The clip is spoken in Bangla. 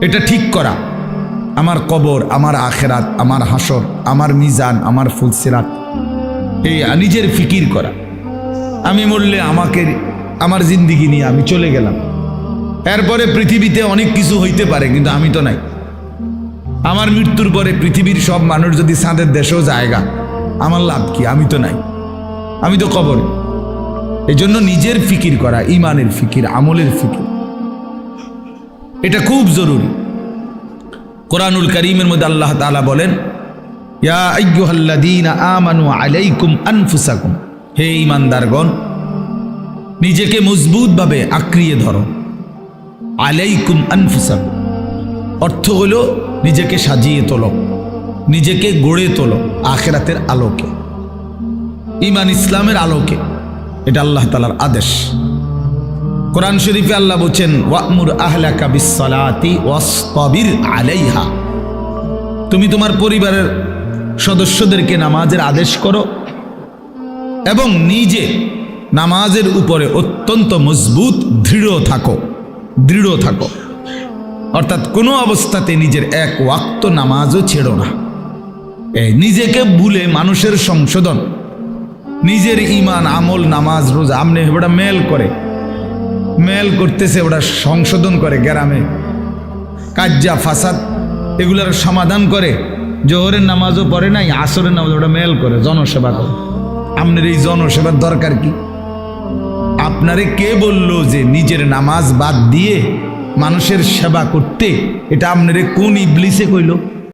এটা ঠিক করা, আমার কবর, আমার আখেরাত, আমার হাসর, আমার মিজান, আমার ফুলসিরাত, এই নিজের ফিকির করা। আমি মরলে আমাকে, আমার জিন্দিগি নিয়ে আমি চলে গেলাম, এরপরে পৃথিবীতে অনেক কিছু হইতে পারে, কিন্তু আমি তো নাই। আমার মৃত্যুর পরে পৃথিবীর সব মানুষ যদি চাঁদের দেশেও জায়গা, আমার লাভ কি? আমি তো নাই, আমি তো কবরে। এই জন্য নিজের ফিকির করা, ইমানের ফিকির, আমলের ফিকির, এটা খুব জরুরি। কোরআনুল কারীমের মধ্যে আল্লাহ তাআলা বলেন, ইয়া আইয়ুহাল্লাযীনা আমানু আলাইকুম আনফুসাকুম, হে ঈমানদারগণ নিজেকে মজবুতভাবে আঁকড়িয়ে ধরো। আলাইকুম আনফুসাকুম অর্থ হলো নিজেকে সাজিয়ে তোলো, নিজেকে গড়ে তোলো আখিরাতের আলোকে, ঈমান ইসলামের আলোকে। এটা আল্লাহ তাআলার আদেশ। কোরআন শরীফে আল্লাহ বলেন, ওয়া'মুর আহলাকা বিস-সালাতি ওয়াসতাবির আলাইহা, তুমি তোমার পরিবারের সদস্যদেরকে নামাজের আদেশ করো এবং নিজে নামাজের উপরে অত্যন্ত মজবুত দৃঢ় থাকো। অর্থাৎ কোনো অবস্থাতে নিজের এক ওয়াক্ত নামাজও ছেড়ো না। নিজেকে ভুলে মানুষের সংশোধন, নিজের ঈমান, আমল, নামাজ, রোজা, আমনে ওটা মেল করতেছে, ওটা সংশোধন করে, গ্রামে কাজ্জা ফাসাদ এগুলার সমাধান করে। জোহরের নামাজও পড়ে নাই, আসরের নামাজ ওটা মেল করে, জনসেবা করে। আপনার এই জনসেবার দরকার কি? আপনারে কে বলল যে নিজের নামাজ বাদ দিয়ে মানুষের সেবা করতে? এটা আপনারে কোন ইবলিসে কইল?